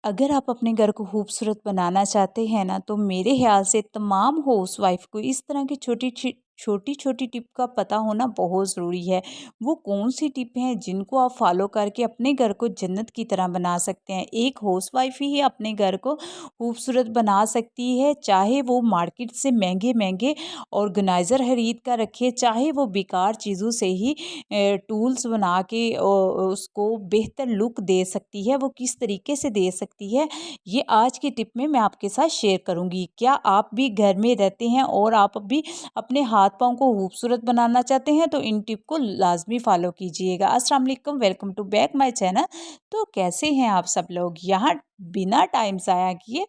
अगर आप अपने घर को खूबसूरत बनाना चाहते हैं ना, तो मेरे ख़्याल से तमाम हाउसवाइफ़ को इस तरह की छोटी-छोटी टिप का पता होना बहुत ज़रूरी है। वो कौन-सी टिप हैं जिनको आप फ़ॉलो करके अपने घर को जन्नत की तरह बना सकते हैं। एक हाउसवाइफ़ ही अपने घर को खूबसूरत बना सकती है, चाहे वो मार्केट से महँगे-महँगे ऑर्गेनाइज़र खरीद कर रखे, चाहे वो बेकार चीज़ों से ही टूल्स बना के उसको बेहतर लुक दे सकती है। वो किस तरीके से दे सकती है, ये आज की टिप में मैं आपके साथ शेयर करूँगी। क्या आप भी घर में रहते हैं और आप भी अपने हाथ-पाँव को खूबसूरत बनाना चाहते हैं, तो इन टिप को लाज़मी फ़ॉलो कीजिएगा। अस्सलाम वालेकुम, welcome to back my channel. तो कैसे हैं आप सब लोग? यहाँ बिना टाइम ज़ाया किए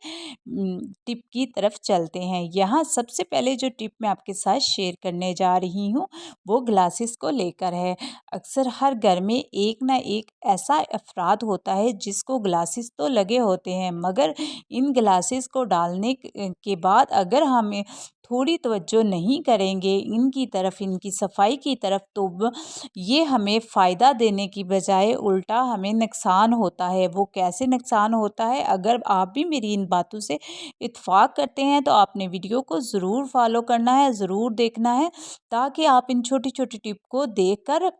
टिप की तरफ चलते हैं। यहाँ सबसे पहले जो टिप मैं आपके साथ शेयर करने जा रही हूँ, वो ग्लासेस को लेकर है। अक्सर हर घर में एक ना एक ऐसा अफ़राद होता है जिसको ग्लासेस तो लगे होते हैं, मगर इन ग्लासेस को डालने के बाद अगर हमें थोड़ी तवज्जो नहीं करेंगे इनकी तरफ, इनकी सफाई की तरफ, तो ये हमें फ़ायदा देने की बजाय उल्टा हमें नुकसान होता है। वो कैसे नुकसान होता है, अगर आप भी मेरी इन बातों से इत्तेफ़ाक करते हैं तो आपने वीडियो को ज़रूर फॉलो करना है, ज़रूर देखना है, ताकि आप इन छोटी-छोटी टिप को देखकर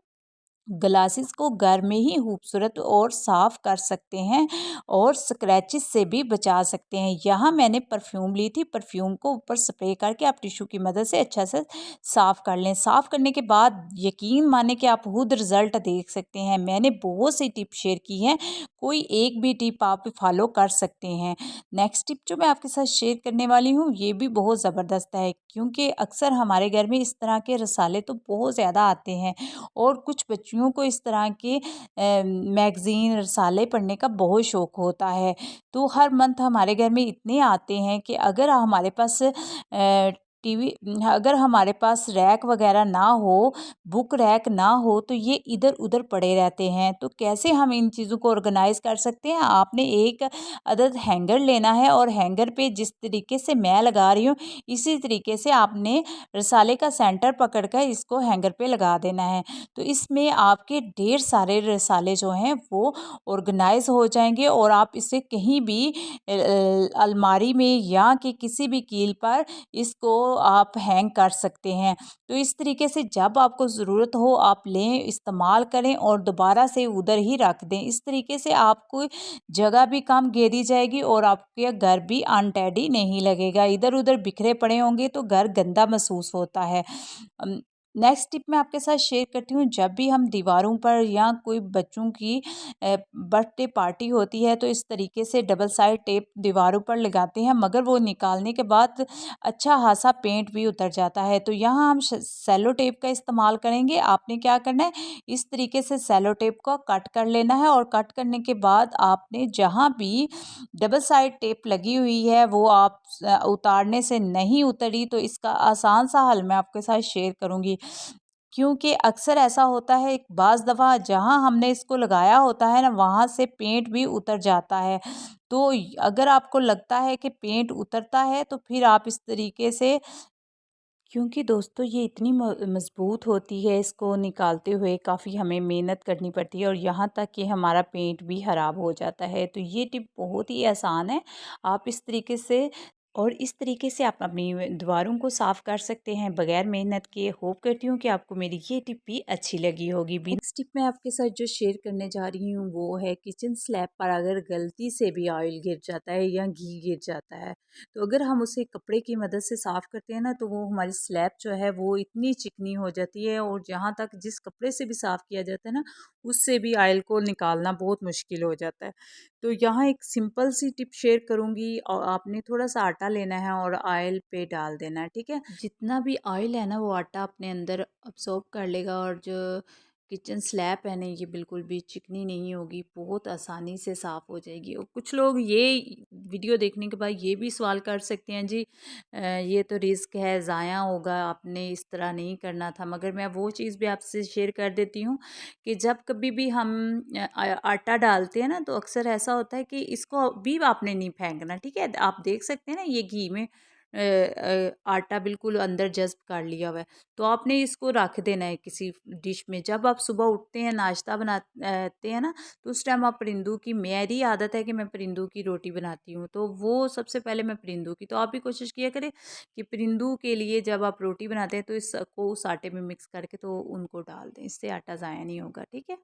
ग्लासेस को घर में ही खूबसूरत और साफ़ कर सकते हैं और स्क्रैचेस से भी बचा सकते हैं। यहाँ मैंने परफ्यूम ली थी, परफ्यूम को ऊपर स्प्रे करके आप टिश्यू की मदद से अच्छा से साफ़ कर लें। साफ़ करने के बाद यकीन माने कि आप खुद रिज़ल्ट देख सकते हैं। मैंने बहुत सी टिप शेयर की हैं, कोई एक भी टिप आप फॉलो कर सकते हैं। नेक्स्ट टिप जो मैं आपके साथ शेयर करने वाली हूँ, ये भी बहुत ज़बरदस्त है, क्योंकि अक्सर हमारे घर में इस तरह के रसाले तो बहुत ज़्यादा आते हैं और कुछ बच्चियों को इस तरह के मैगज़ीन, रसाले पढ़ने का बहुत शौक़ होता है। तो हर मंथ हमारे घर में इतने आते हैं कि अगर हमारे पास टीवी अगर हमारे पास रैक वग़ैरह ना हो, बुक रैक ना हो, तो ये इधर-उधर पड़े रहते हैं। तो कैसे हम इन चीज़ों को ऑर्गेनाइज़ कर सकते हैं? आपने एक अदद हैंगर लेना है और हैंगर पे जिस तरीके से मैं लगा रही हूँ, इसी तरीके से आपने रसाले का सेंटर पकड़ कर इसको हैंगर पे लगा देना है। तो इसमें आपके ढेर सारे रसाले जो हैं वो ऑर्गेनाइज़ हो जाएँगे और आप इसे कहीं भी अलमारी में या कि किसी भी कील पर इसको आप हैंग कर सकते हैं। तो इस तरीके से जब आपको ज़रूरत हो आप लें, इस्तेमाल करें और दोबारा से उधर ही रख दें। इस तरीके से आपको जगह भी कम घेरी जाएगी और आपके घर भी अनटाइडी नहीं लगेगा। इधर-उधर बिखरे पड़े होंगे तो घर गंदा महसूस होता है। नेक्स्ट टिप मैं आपके साथ शेयर करती हूँ, जब भी हम दीवारों पर या कोई बच्चों की बर्थडे पार्टी होती है तो इस तरीके से डबल साइड टेप दीवारों पर लगाते हैं, मगर वो निकालने के बाद अच्छा खासा पेंट भी उतर जाता है। तो यहाँ हम सेलो टेप का इस्तेमाल करेंगे। आपने क्या करना है, इस तरीके से सेलो टेप को कट कर लेना है और कट करने के बाद आपने जहाँ भी डबल साइड टेप लगी हुई है वो आप उतारने से नहीं उतरी, तो इसका आसान सा हल मैं आपके साथ शेयर करूँगी। क्योंकि अक्सर ऐसा होता है, एक बाज़ दफ़ा जहाँ हमने इसको लगाया होता है ना, वहाँ से पेंट भी उतर जाता है। तो अगर आपको लगता है कि पेंट उतरता है तो फिर आप इस तरीके से, क्योंकि दोस्तों ये इतनी मज़बूत होती है, इसको निकालते हुए काफ़ी हमें मेहनत करनी पड़ती है और यहाँ तक कि हमारा पेंट भी ख़राब हो जाता है। तो ये टिप बहुत ही आसान है, आप इस तरीके से और इस तरीके से आप अपनी दीवारों को साफ़ कर सकते हैं बग़ैर मेहनत किए। होप करती हूँ कि आपको मेरी ये टिप भी अच्छी लगी होगी। नेक्स्ट टिप मैं आपके साथ जो शेयर करने जा रही हूँ वो है, किचन स्लैब पर अगर गलती से भी ऑयल गिर जाता है या घी गिर जाता है, तो अगर हम उसे कपड़े की मदद से साफ़ करते हैं ना, तो वो हमारी स्लैब जो है वो इतनी चिकनी हो जाती है और जहाँ तक जिस कपड़े से भी साफ़ किया जाता है ना, उससे भी ऑयल को निकालना बहुत मुश्किल हो जाता है। तो यहाँ एक सिंपल सी टिप शेयर करूँगी, और आपने थोड़ा सा आटा लेना है और ऑयल पे डाल देना है, ठीक है? जितना भी ऑयल है ना वो आटा अपने अंदर अब्सॉर्ब कर लेगा और जो किचन स्लैब है ना, ये बिल्कुल भी चिकनी नहीं होगी, बहुत आसानी से साफ़ हो जाएगी। और कुछ लोग ये वीडियो देखने के बाद ये भी सवाल कर सकते हैं, जी ये तो रिस्क है, ज़ाया होगा, आपने इस तरह नहीं करना था। मगर मैं वो चीज़ भी आपसे शेयर कर देती हूँ कि जब कभी भी हम आटा डालते हैं ना, तो अक्सर ऐसा होता है कि इसको भी आपने नहीं फेंकना, ठीक है? आप देख सकते हैं ना, ये घी में आटा बिल्कुल अंदर जज़्ब कर लिया हुआ है। तो आपने इसको रख देना है किसी डिश में। जब आप सुबह उठते हैं, नाश्ता बनाते हैं ना, तो उस टाइम आप परिंदों की, मेरी आदत है कि मैं परिंदों की रोटी बनाती हूँ, तो वो सबसे पहले मैं परिंदों की, तो आप भी कोशिश किया करें कि परिंदों के लिए जब आप रोटी बनाते हैं तो इसको उस आटे में मिक्स करके तो उनको डाल दें, इससे आटा ज़ाया नहीं होगा, ठीक है।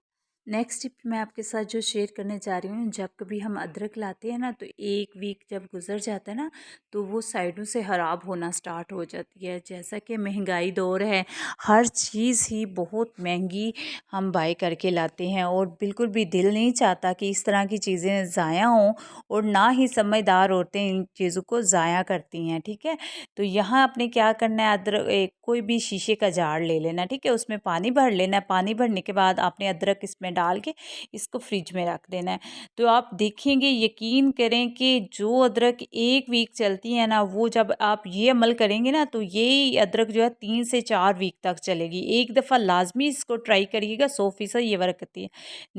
नेक्स्ट टिप मैं आपके साथ जो शेयर करने जा रही हूँ, जब कभी हम अदरक लाते हैं ना, तो 1 वीक जब गुजर जाता है ना, तो वो साइडों से ख़राब होना स्टार्ट हो जाती है। जैसा कि महंगाई दौर है, हर चीज़ ही बहुत महंगी हम बाय करके लाते हैं और बिल्कुल भी दिल नहीं चाहता कि इस तरह की चीज़ें ज़ाया हों, और ना ही समझदार औरतें इन चीज़ों को ज़ाया करती हैं, ठीक है। तो यहाँ आपने क्या करना है, कोई भी शीशे का जार ले लेना, ठीक है, उसमें पानी भर लेना है। पानी भरने के बाद आपने अदरक इसमें डाल के इसको फ्रिज में रख देना है। तो आप देखेंगे, यकीन करें कि जो अदरक 1 वीक चलती है ना, वो जब आप ये अमल करेंगे ना, तो ये अदरक जो है 3 से 4 वीक तक चलेगी। एक दफ़ा लाज़मी इसको ट्राई करिएगा, 100% ये वर्क करती है।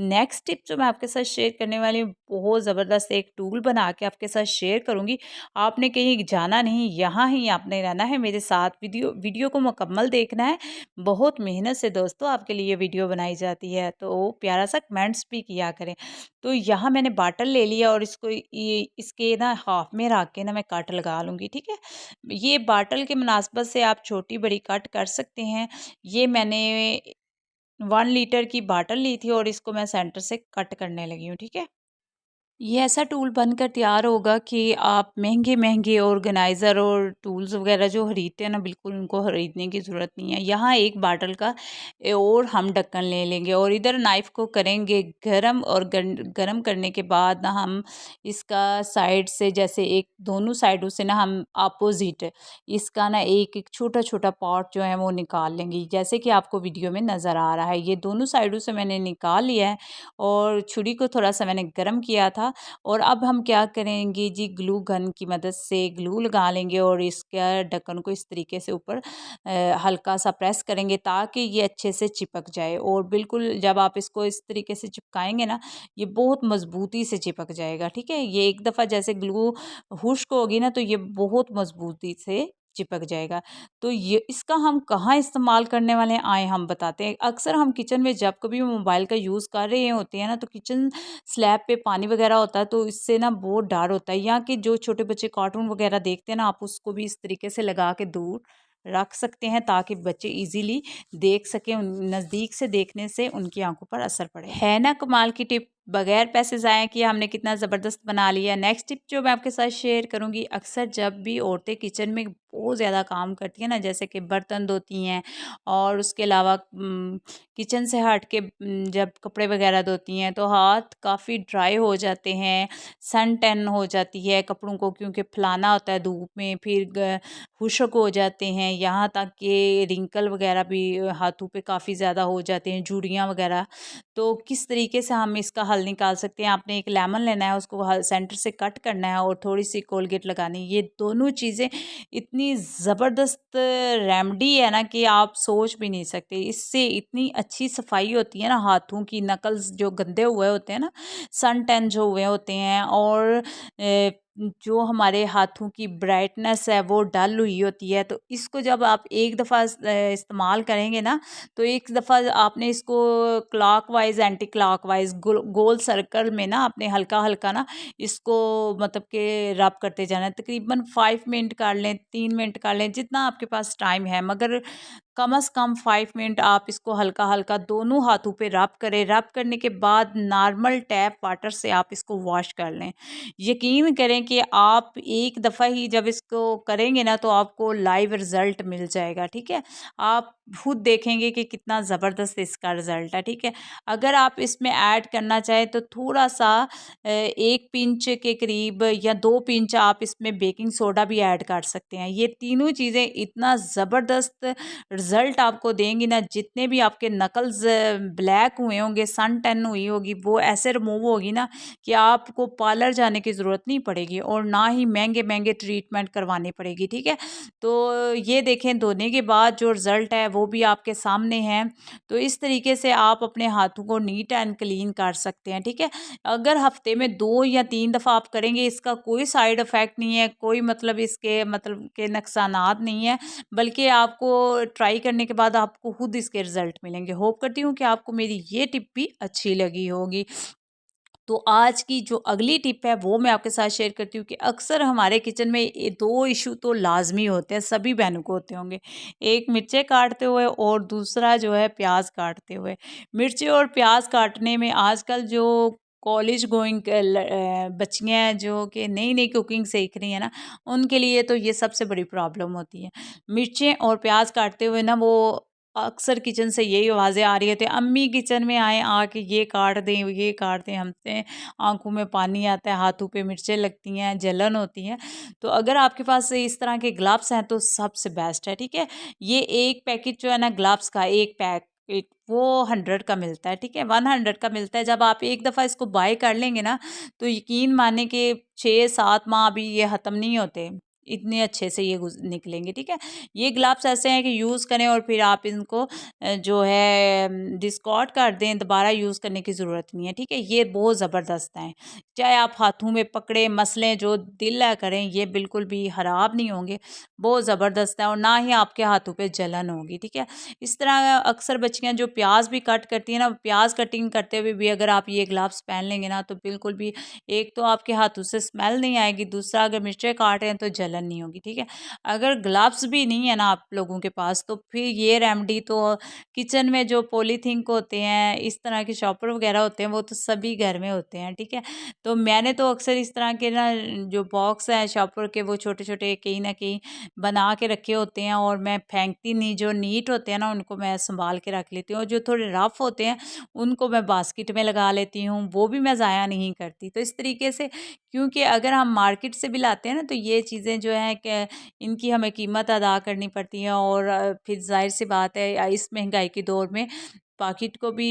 नेक्स्ट टिप जो मैं आपके साथ शेयर करने वाली हूँ, बहुत ज़बरदस्त एक टूल बना के आपके साथ शेयर करूँगी। आपने कहीं जाना नहीं, यहाँ ही आपने रहना है मेरे साथ, वीडियो वीडियो को मुकम्मल देखना है। बहुत मेहनत से दोस्तों आपके लिए वीडियो बनाई जाती है, तो प्यारा सा कमेंट्स भी किया करें। तो यहाँ मैंने बाटल ले लिया और इसको ये इसके ना हाफ में रख के ना मैं कट लगा लूँगी, ठीक है। ये बाटल के मुनासबत से आप छोटी बड़ी कट कर सकते हैं। ये मैंने 1 लीटर की बाटल ली थी और इसको मैं सेंटर से कट करने लगी हूँ, ठीक है। ये ऐसा टूल बनकर तैयार होगा कि आप महँगे-महँगे ऑर्गेनाइज़र और टूल्स वग़ैरह जो खरीदते हैं ना, बिल्कुल उनको खरीदने की ज़रूरत नहीं है। यहाँ एक बाटल का और हम ढक्कन ले लेंगे और इधर नाइफ़ को करेंगे गरम, और गरम करने के बाद ना हम इसका साइड से, जैसे एक दोनों साइडों से ना हम अपोज़िट इसका ना एक-एक छोटा-छोटा पार्ट जो है वो निकाल लेंगे। जैसे कि आपको वीडियो में नज़र आ रहा है, ये दोनों साइडों से मैंने निकाल लिया है और छुरी को थोड़ा-सा मैंने गरम किया था। और अब हम क्या करेंगे जी, ग्लू गन की मदद से ग्लू लगा लेंगे और इसका ढक्कन को इस तरीके से ऊपर हल्का सा प्रेस करेंगे ताकि ये अच्छे से चिपक जाए, और बिल्कुल जब आप इसको इस तरीके से चिपकाएंगे ना, ये बहुत मजबूती से चिपक जाएगा, ठीक है। ये एक दफ़ा जैसे ग्लू खुश्क होगी ना, तो ये बहुत मजबूती से चिपक जाएगा। तो ये इसका हम कहाँ इस्तेमाल करने वाले हैं, आए हम बताते हैं। अक्सर हम किचन में जब कभी मोबाइल का यूज़ कर रहे होते हैं ना, तो किचन स्लैब पे पानी वगैरह होता है, तो इससे ना बहुत डर होता है। यहाँ के जो छोटे बच्चे कार्टून वगैरह देखते हैं ना, आप उसको भी इस तरीके से लगा के दूर रख सकते हैं ताकि बच्चे इजीली देख सकें। नज़दीक से देखने से उनकी आंखों पर असर पड़े। है ना कमाल की टिप, बगैर पैसे ज़ाया किए हमने कितना ज़बरदस्त बना लिया। नेक्स्ट टिप जो मैं आपके साथ शेयर करूँगी, अक्सर जब भी औरतें किचन में बहुत ज़्यादा काम करती हैं ना, जैसे कि बर्तन धोती हैं और उसके अलावा किचन से हट के जब कपड़े वगैरह धोती हैं, तो हाथ काफ़ी ड्राई हो जाते हैं, सन टैन हो जाती है कपड़ों को, क्योंकि फैलाना होता है धूप में, फिर खुश्क हो जाते हैं, यहाँ तक कि रिंकल वगैरह भी हाथों पे काफ़ी ज़्यादा हो जाते हैं, झुर्रियाँ वगैरह। तो किस तरीके से हम इसका हल निकाल सकते हैं, आपने एक लेमन लेना है, उसको सेंटर से कट करना है और थोड़ी सी कोलगेट लगानी है। ये दोनों चीज़ें इतनी ज़बरदस्त रेमेडी है ना कि आप सोच भी नहीं सकते। इससे इतनी अच्छी सफाई होती है ना हाथों की, नकल्स जो गंदे हुए होते हैं ना, सन टैन जो हुए होते हैं, और जो हमारे हाथों की ब्राइटनेस है वो डल हुई होती है। तो इसको जब आप एक दफ़ा इस्तेमाल करेंगे ना, तो एक दफ़ा आपने इसको क्लॉकवाइज़ एंटी क्लॉकवाइज़ गोल सर्कल में ना आपने हल्का-हल्का ना इसको मतलब कि रब करते जाना है। तकरीबन 5 मिनट कर लें, 3 मिनट कर लें, जितना आपके पास टाइम है, मगर कम से कम 5 मिनट आप इसको हल्का-हल्का दोनों हाथों पे रब करें। रब करने के बाद नॉर्मल टैप वाटर से आप इसको वॉश कर लें। यकीन करें कि आप एक दफ़ा ही जब इसको करेंगे ना, तो आपको लाइव रिज़ल्ट मिल जाएगा, ठीक है। आप खुद देखेंगे कि कितना ज़बरदस्त इसका रिज़ल्ट है, ठीक है। अगर आप इसमें ऐड करना चाहें तो थोड़ा-सा 1 पिंच के करीब या 2 पिंच आप इसमें बेकिंग सोडा भी ऐड कर सकते हैं। ये तीनों चीज़ें इतना ज़बरदस्त रिज़ल्ट आपको देंगी ना, जितने भी आपके नकल्स ब्लैक हुए होंगे, सन टैन हुई होगी, वो ऐसे रिमूव होगी ना कि आपको पार्लर जाने की ज़रूरत नहीं पड़ेगी और ना ही महँगे-महँगे ट्रीटमेंट करवानी पड़ेगी, ठीक है? तो ये देखें, धोने के बाद जो रिज़ल्ट है वो भी आपके सामने है। तो इस तरीके से आप अपने हाथों को नीट एंड क्लीन कर सकते हैं, ठीक है? अगर हफ़्ते में 2 या 3 दफ़ा आप करेंगे, इसका कोई साइड इफ़ेक्ट नहीं है, कोई मतलब इसके मतलब के नुकसानात नहीं है, बल्कि आपको ट्राई करने के बाद आपको खुद इसके रिज़ल्ट मिलेंगे। होप करती हूँ कि आपको मेरी ये टिप भी अच्छी लगी होगी। तो आज की जो अगली टिप है वो मैं आपके साथ शेयर करती हूँ कि अक्सर हमारे किचन में ये 2 इश्यू तो लाज़मी होते हैं, सभी बहनों को होते होंगे। एक मिर्चें काटते हुए और दूसरा जो है प्याज़ काटते हुए। मिर्ची और प्याज़ काटने में आजकल जो कॉलेज गोइंग बच्चियाँ हैं जो कि नई-नई कुकिंग सीख रही हैं ना, उनके लिए तो ये सबसे बड़ी प्रॉब्लम होती है। मिर्चें और प्याज़ काटते हुए ना वो अक्सर किचन से यही आवाज़ें आ रही होती हैं, अम्मी किचन में आएँ, आके ये काट दें, ये काट दें। हमसे आँखों में पानी आता है, हाथों पे मिर्चें लगती हैं, जलन होती है। तो अगर आपके पास इस तरह के ग्लव्स हैं तो सबसे बेस्ट है, ठीक है? ये एक पैकेट जो है ना ग्लव्स का, एक पैकेट वो 100 का मिलता है, ठीक है? 100 का मिलता है। जब आप एक दफ़ा इसको बाय कर लेंगे ना, तो यकीन मानिए कि 6-7 माह भी ये ख़त्म नहीं होते। इतने अच्छे से ये निकलेंगे, ठीक है? ये ग्लव्स ऐसे हैं कि यूज़ करें और फिर आप इनको जो है डिस्कार्ड कर दें, दोबारा यूज़ करने की ज़रूरत नहीं है, ठीक है? ये बहुत ज़बरदस्त हैं। चाहे आप हाथों में पकड़ें, मसलें, जो दिल है करें, ये बिल्कुल भी ख़राब नहीं होंगे, बहुत ज़बरदस्त है और ना ही आपके हाथों पे जलन होगी, ठीक है? इस तरह अक्सर बच्चियाँ जो प्याज़ भी कट करती हैं ना, प्याज़ कटिंग करते हुए भी अगर आप ये ग्लव्स पहन लेंगे ना, तो बिल्कुल भी एक तो आपके हाथों से स्मेल नहीं आएगी, दूसरा अगर मिर्चें काट रहे हैं तो जलन नहीं होगी, ठीक है? अगर ग्लव्स भी नहीं है ना आप लोगों के पास, तो फिर ये रेमेडी तो किचन में जो पॉलीथीन को होते हैं, इस तरह के शॉपर वगैरह होते हैं, वो तो सभी घर में होते हैं, ठीक है? तो मैंने तो अक्सर इस तरह के ना जो बॉक्स हैं शॉपर के, वो छोटे-छोटे कहीं न कहीं बना के रखे होते हैं और मैं फेंकती नहीं, जो नीट होते हैं ना उनको मैं सँभाल के रख लेती हूँ और जो थोड़े रफ़ होते हैं उनको मैं बास्केट में लगा लेती हूँ, वो भी मैं ज़ाया नहीं करती। तो इस तरीके से, क्योंकि अगर हम मार्केट से भी लाते हैं ना, तो ये चीज़ें जो हैं कि इनकी हमें कीमत अदा करनी पड़ती है और फिर ज़ाहिर-सी बात है इस महँगाई के दौर में पाकिट को भी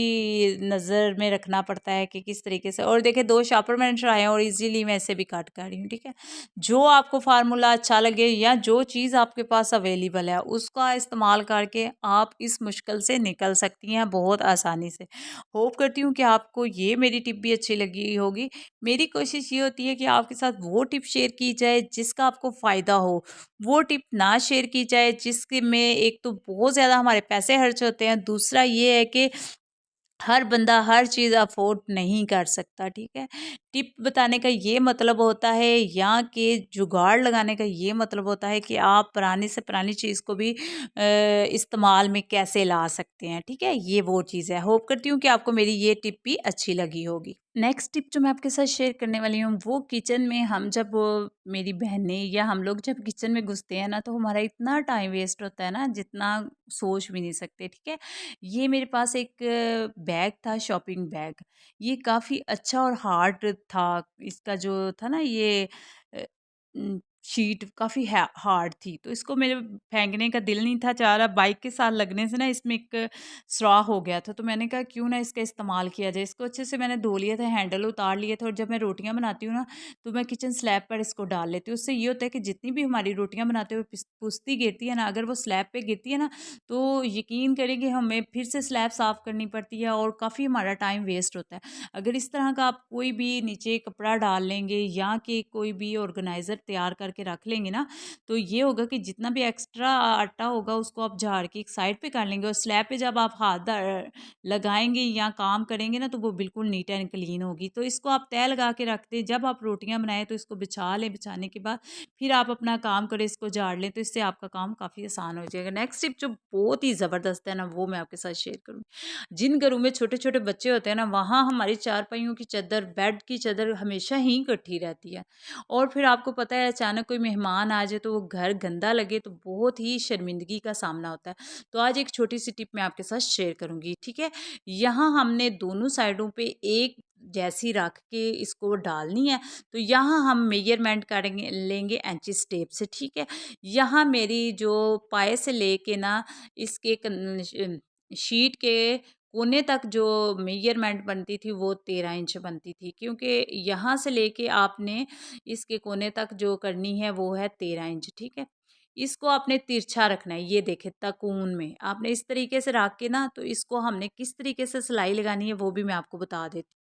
नज़र में रखना पड़ता है कि किस तरीके से। और देखिए 2 शॉपर मैंने ट्राई हैं और इज़िली मैं इसे भी काट कर रही हूँ, ठीक है? जो आपको फ़ॉर्मूला अच्छा लगे या जो चीज़ आपके पास अवेलेबल है, उसका इस्तेमाल करके आप इस मुश्किल से निकल सकती हैं बहुत आसानी से। होप करती हूँ कि आपको ये मेरी टिप भी अच्छी लगी होगी। मेरी कोशिश ये होती है कि आपके साथ वो टिप शेयर की जाए जिसका आपको फ़ायदा हो। वो टिप ना शेयर की जाए जिसके में एक तो बहुत ज़्यादा हमारे पैसे खर्च होते हैं, दूसरा ये है कि हर बंदा हर चीज़ अफ़ोर्ड नहीं कर सकता, ठीक है? टिप बताने का ये मतलब होता है या कि जुगाड़ लगाने का ये मतलब होता है कि आप पुरानी से पुरानी चीज़ को भी इस्तेमाल में कैसे ला सकते हैं, ठीक है? ये वो चीज़ है। होप करती हूँ कि आपको मेरी ये टिप भी अच्छी लगी होगी। नेक्स्ट टिप जो मैं आपके साथ शेयर करने वाली हूँ, वो किचन में हम जब मेरी बहनें या हम लोग जब किचन में घुसते हैं ना, तो हमारा इतना टाइम वेस्ट होता है ना, जितना सोच भी नहीं सकते, ठीक है? ये मेरे पास एक बैग था, शॉपिंग बैग। ये काफ़ी अच्छा और हार्ड था। इसका जो था ना ये अ, शीट काफ़ी है हार्ड थी, तो इसको मेरे फेंकने का दिल नहीं था चाह रहा। बाइक के साथ लगने से ना इसमें एक सुराख हो गया था, तो मैंने कहा क्यों ना इसका इस्तेमाल किया जाए। इसको अच्छे से मैंने धो लिया था, हैंडल उतार लिए थे और जब मैं रोटियाँ बनाती हूँ ना, तो मैं किचन स्लैब पर इसको डाल लेती हूँ। उससे ये होता है कि जितनी भी हमारी रोटियाँ बनाते हुए पुस्ती गिरती है ना, अगर वो स्लैब पे गिरती है ना, तो यकीन करें कि हमें फिर से स्लैब साफ़ करनी पड़ती है और काफ़ी हमारा टाइम वेस्ट होता है। अगर इस तरह का आप कोई भी नीचे कपड़ा डाल लेंगे या कि कोई भी ऑर्गेनाइज़र तैयार करके रख लेंगे ना, तो ये होगा कि जितना भी एक्स्ट्रा आटा होगा उसको आप झाड़ के एक साइड पे कर लेंगे और स्लैब पे जब आप हाथ लगाएँगे या काम करेंगे ना, तो वो बिल्कुल नीट एंड क्लीन होगी। तो इसको आप तय लगा के रख दें, जब आप रोटियाँ बनाएँ तो इसको बिछा लें, बिछाने के बाद फिर आप अपना काम करें, इसको झाड़ लें, तो इससे आपका काम काफ़ी आसान हो जाएगा। नेक्स्ट टिप जो बहुत ही ज़बरदस्त है ना, वो मैं आपके साथ शेयर करूँगी। जिन घरों में छोटे-छोटे बच्चे होते हैं ना, वहाँ हमारी चारपाइयों की चादर, बेड की चादर हमेशा ही इकट्ठी रहती है और फिर आपको पता है अचानक कोई मेहमान आ जाए तो वो घर गंदा लगे तो बहुत ही शर्मिंदगी का सामना होता है। तो आज एक छोटी-सी टिप मैं आपके साथ शेयर करूँगी, ठीक है? यहाँ हमने दोनों साइडों पे एक जैसी रख के इसको डालनी है। तो यहाँ हम मेजरमेंट करेंगे, लेंगे इंचिस टेप से, ठीक है। यहाँ मेरी जो पाए से लेके ना इसके शीट के कोने तक जो मेजरमेंट बनती थी वो 13 इंच बनती थी, क्योंकि यहाँ से लेके आपने इसके कोने तक जो करनी है वो है 13 इंच, ठीक है। इसको आपने तिरछा रखना है, ये देखे तकून में आपने इस तरीके से रख के ना, तो इसको हमने किस तरीके से सिलाई लगानी है वो भी मैं आपको बता देती हूँ।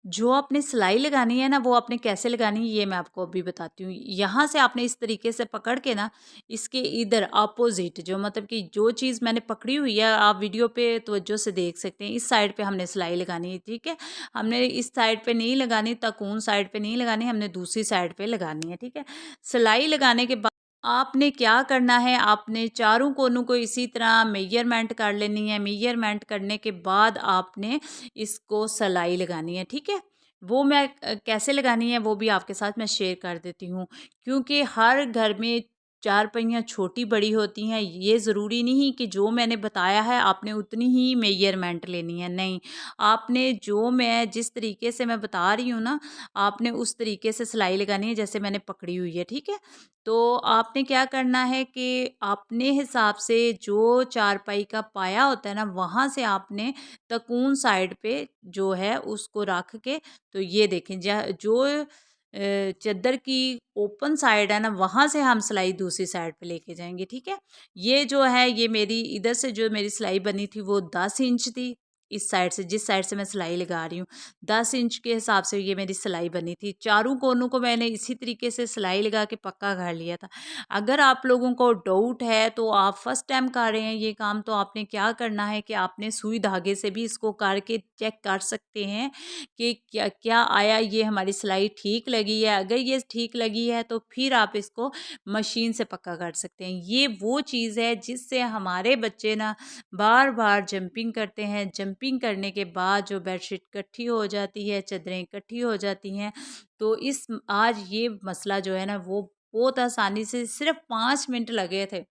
जो आपने सिलाई लगानी है ना वो आपने कैसे लगानी है ये मैं आपको अभी बताती हूँ। यहाँ से आपने इस तरीके से पकड़ के ना इसके इधर अपोजिट, जो मतलब कि जो चीज़ मैंने पकड़ी हुई है आप वीडियो पे तवज्जो से देख सकते हैं, इस साइड पे हमने सिलाई लगानी है, ठीक है। हमने इस साइड पे नहीं लगानी, तकून साइड पे नहीं लगानी, हमने दूसरी साइड पे लगानी है, ठीक है। सिलाई लगाने के बाद आपने क्या करना है, आपने चारों कोनों को इसी तरह मेजरमेंट कर लेनी है। मेजरमेंट करने के बाद आपने इसको सिलाई लगानी है, ठीक है। वो मैं कैसे लगानी है वो भी आपके साथ मैं शेयर कर देती हूँ, क्योंकि हर घर में चारपाइयाँ छोटी बड़ी होती हैं। ये ज़रूरी नहीं कि जो मैंने बताया है आपने उतनी ही मेजरमेंट लेनी है, नहीं। आपने जो मैं जिस तरीके से मैं बता रही हूँ ना, आपने उस तरीके से सिलाई लगानी है जैसे मैंने पकड़ी हुई है, ठीक है। तो आपने क्या करना है कि अपने हिसाब से जो चारपाई का पाया होता है ना, वहाँ से आपने तकून साइड पे जो है उसको रख के, तो ये देखें जो चद्दर की ओपन साइड है ना, वहाँ से हम सिलाई दूसरी साइड पे लेके जाएंगे, ठीक है। ये जो है ये मेरी इधर से जो मेरी सिलाई बनी थी वो 10 इंच थी। इस साइड से, जिस साइड से मैं सिलाई लगा रही हूँ, 10 इंच के हिसाब से ये मेरी सिलाई बनी थी। चारों कोनों को मैंने इसी तरीके से सिलाई लगा के पक्का कर लिया था। अगर आप लोगों को डाउट है, तो आप फर्स्ट टाइम कर रहे हैं ये काम, तो आपने क्या करना है कि आपने सुई धागे से भी इसको करके चेक कर सकते हैं कि क्या क्या आया, ये हमारी सिलाई ठीक लगी है। अगर ये ठीक लगी है तो फिर आप इसको मशीन से पक्का कर सकते हैं। ये वो चीज़ है जिससे हमारे बच्चे ना बार बार जंपिंग करते हैं। जंपिंग करने के बाद जो बेडशीट इकट्ठी हो जाती है, चादरें इकट्ठी हो जाती हैं, तो इस आज ये मसला जो है ना वो बहुत आसानी से, सिर्फ 5 मिनट लगे थे,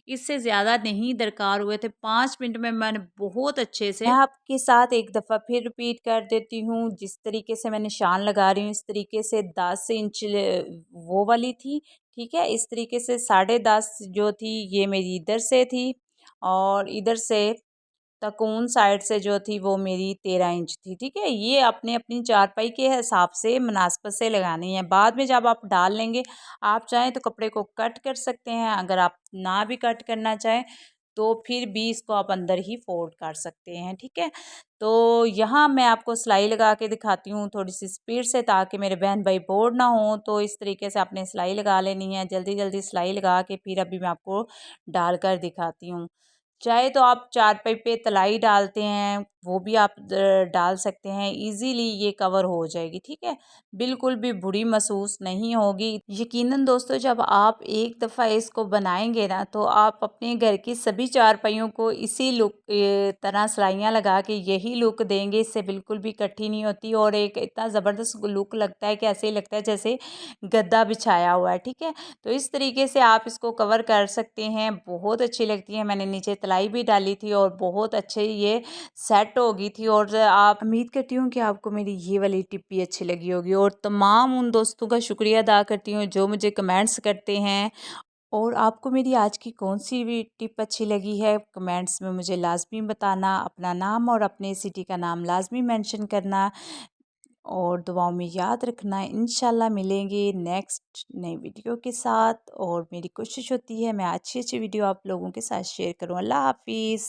इससे ज़्यादा नहीं दरकार हुए थे। 5 मिनट में मैंने बहुत अच्छे से, मैं आपके साथ एक दफ़ा फिर रिपीट कर देती हूँ, जिस तरीके से मैं निशान लगा रही हूँ इस तरीके से 10 इंच वो वाली थी, ठीक है। इस तरीके से 10.5 जो थी ये मेरी इधर से थी, और इधर से तकून साइड से जो थी वो मेरी 13 इंच थी, ठीक है। ये अपने अपनी चारपाई के हिसाब से मुनासबत से लगानी है। बाद में जब आप डाल लेंगे, आप चाहें तो कपड़े को कट कर सकते हैं, अगर आप ना भी कट करना चाहें तो फिर भी इसको आप अंदर ही फोल्ड कर सकते हैं, ठीक है। तो यहाँ मैं आपको सिलाई लगा के दिखाती हूँ थोड़ी सी स्पीड से, ताकि मेरे बहन भाई बोर ना हो। तो इस तरीके से आपने सिलाई लगा लेनी है, जल्दी जल्दी सिलाई लगा के फिर अभी मैं आपको डाल कर दिखाती हूँ। चाहे तो आप चारपाई पे तलाई डालते हैं, वो भी आप डाल सकते हैं, इजीली ये कवर हो जाएगी, ठीक है। बिल्कुल भी बुरी महसूस नहीं होगी। यकीनन दोस्तों, जब आप एक दफ़ा इसको बनाएंगे ना, तो आप अपने घर की सभी चारपाइयों को इसी लुक तरह सिलाइयाँ लगा के यही लुक देंगे। इससे बिल्कुल भी इकट्ठी नहीं होती, और एक इतना ज़बरदस्त लुक लगता है कि ऐसे ही लगता है जैसे गद्दा बिछाया हुआ है, ठीक है। तो इस तरीके से आप इसको कवर कर सकते हैं, बहुत अच्छी लगती है। मैंने नीचे तलाई भी डाली थी और बहुत अच्छे ये सेट हो गई थी। और आप, उम्मीद करती हूँ कि आपको मेरी ये वाली टिप भी अच्छी लगी होगी, और तमाम उन दोस्तों का शुक्रिया अदा करती हूँ जो मुझे कमेंट्स करते हैं। और आपको मेरी आज की कौन सी भी टिप अच्छी लगी है, कमेंट्स में मुझे लाजमी बताना। अपना नाम और अपने सिटी का नाम लाजमी मेंशन करना, और दुआओं में याद रखना। इंशाल्लाह मिलेंगे नेक्स्ट नई वीडियो के साथ, और मेरी कोशिश होती है मैं अच्छी अच्छी वीडियो आप लोगों के साथ शेयर करूँ। अल्लाह हाफिज़।